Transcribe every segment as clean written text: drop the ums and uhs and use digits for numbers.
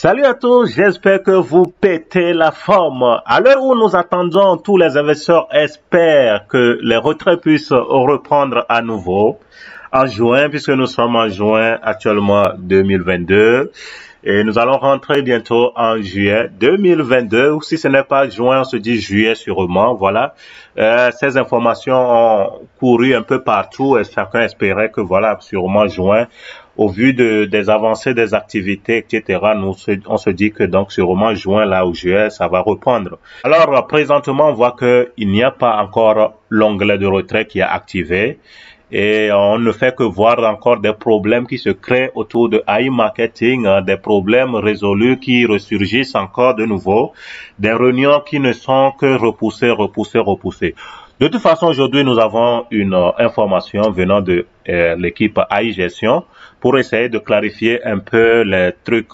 Salut à tous, j'espère que vous pétez la forme. À l'heure où nous attendons, tous les investisseurs espèrent que les retraits puissent reprendre à nouveau en juin, puisque nous sommes en juin actuellement 2022. Et nous allons rentrer bientôt en juillet 2022, ou si ce n'est pas juin, on se dit juillet sûrement, voilà. Ces informations ont couru un peu partout et chacun espérait que voilà, sûrement juin, au vu des avancées des activités, etc., on se dit que donc sûrement juin, là ou juillet, ça va reprendre. Alors, présentement, on voit qu'il n'y a pas encore l'onglet de retrait qui est activé. Et on ne fait que voir encore des problèmes qui se créent autour de AI Marketing, des problèmes résolus qui ressurgissent encore de nouveau, des réunions qui ne sont que repoussées. De toute façon, aujourd'hui, nous avons une information venant de l'équipe AI Gestion pour essayer de clarifier un peu les trucs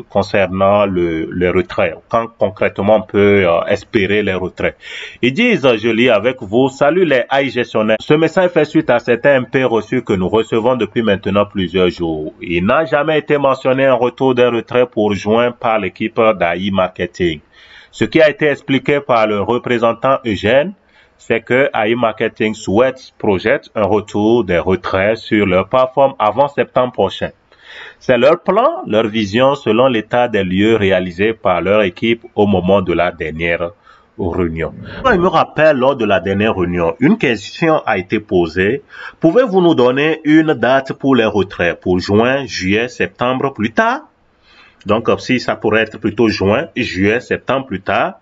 concernant les retraits. Quand concrètement on peut espérer les retraits. Ils disent, je lis avec vous, salut les AI gestionnaires. Ce message fait suite à certains MP reçus que nous recevons depuis maintenant plusieurs jours. Il n'a jamais été mentionné un retour des retraits pour juin par l'équipe d'AI Marketing. Ce qui a été expliqué par le représentant Eugène, c'est que AI Marketing projette un retour des retraits sur leur plateforme avant septembre prochain. C'est leur plan, leur vision selon l'état des lieux réalisé par leur équipe au moment de la dernière réunion. Il me rappelle, lors de la dernière réunion, une question a été posée. Pouvez-vous nous donner une date pour les retraits, pour juin, juillet, septembre plus tard? Donc, si ça pourrait être plutôt juin, juillet, septembre plus tard.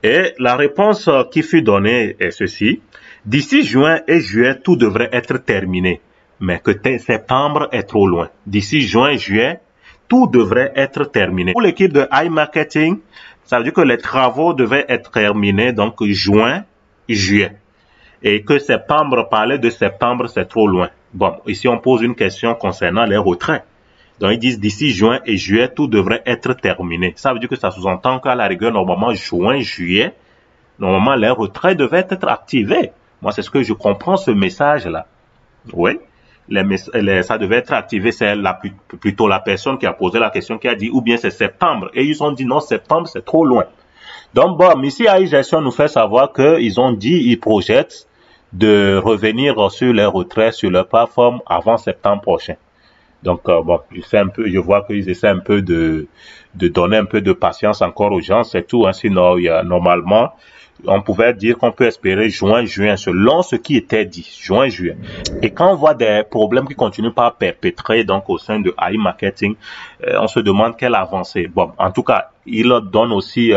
Et la réponse qui fut donnée est ceci. D'ici juin et juillet, tout devrait être terminé. Mais que septembre est trop loin. D'ici juin et juillet, tout devrait être terminé. Pour l'équipe de AI Marketing, ça veut dire que les travaux devaient être terminés, donc juin, juillet. Et que septembre, parler de septembre, c'est trop loin. Bon, ici on pose une question concernant les retraits. Donc, ils disent d'ici juin et juillet, tout devrait être terminé. Ça veut dire que ça sous-entend qu'à la rigueur, normalement, juin, juillet, normalement, les retraits devaient être activés. Moi, c'est ce que je comprends, ce message-là. Oui, ça devait être activé. C'est plutôt la personne qui a posé la question qui a dit, ou bien c'est septembre. Et ils ont dit, non, septembre, c'est trop loin. Donc, bon, ici, AI Gestion nous fait savoir qu'ils ont dit, ils projettent de revenir sur les retraits sur leur plateforme avant septembre prochain. Donc, bon, je vois qu'ils essaient un peu de donner un peu de patience encore aux gens, c'est tout. Hein, sinon, normalement, on pouvait dire qu'on peut espérer juin, juin, selon ce qui était dit, juin, juillet. Et quand on voit des problèmes qui continuent par perpétrer, donc au sein de AI Marketing, on se demande quelle avancée. Bon, en tout cas, il donne aussi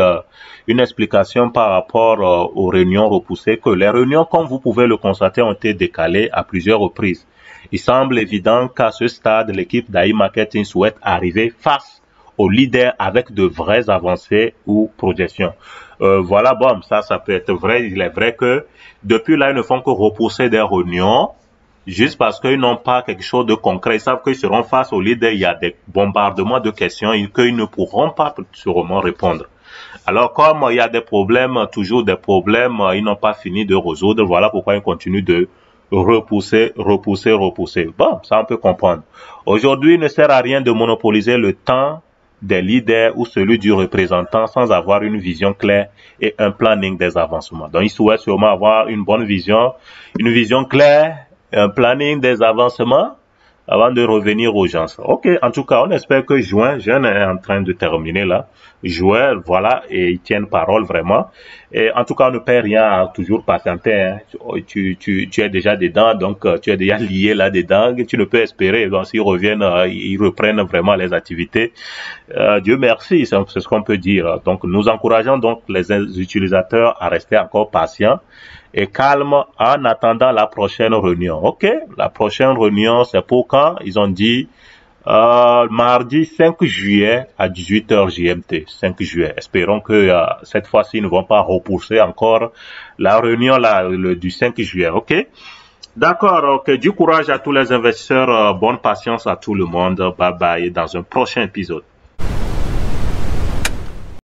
une explication par rapport aux réunions repoussées, que les réunions, comme vous pouvez le constater, ont été décalées à plusieurs reprises. Il semble évident qu'à ce stade, l'équipe d'AI Marketing souhaite arriver face aux leaders avec de vraies avancées ou projections. Voilà, bon, ça peut être vrai. Il est vrai que depuis là, ils ne font que repousser des réunions juste parce qu'ils n'ont pas quelque chose de concret. Ils savent qu'ils seront face aux leaders. Il y a des bombardements de questions et qu'ils ne pourront pas sûrement répondre. Alors, comme il y a des problèmes, toujours des problèmes, ils n'ont pas fini de résoudre. Voilà pourquoi ils continuent de repousser. Bon, ça on peut comprendre. Aujourd'hui, il ne sert à rien de monopoliser le temps des leaders ou celui du représentant sans avoir une vision claire et un planning des avancements. Donc, il souhaite sûrement avoir une bonne vision, une vision claire, un planning des avancements avant de revenir aux gens. Ok, en tout cas, on espère que juin est en train de terminer là. Juin, voilà, et ils tiennent parole vraiment. Et en tout cas, on ne perd rien à toujours patienter. Hein. Tu es déjà dedans, donc tu es déjà lié là-dedans. Tu ne peux espérer. Donc, s'ils reviennent, ils reprennent vraiment les activités. Dieu merci, c'est ce qu'on peut dire. Donc, nous encourageons donc les utilisateurs à rester encore patients et calme en attendant la prochaine réunion. Ok, la prochaine réunion, c'est pour quand? Ils ont dit mardi 5 juillet à 18h GMT. 5 juillet. Espérons que cette fois-ci, ils ne vont pas repousser encore la réunion là, du 5 juillet. Ok? D'accord, ok. Du courage à tous les investisseurs. Bonne patience à tout le monde. Bye bye. Dans un prochain épisode.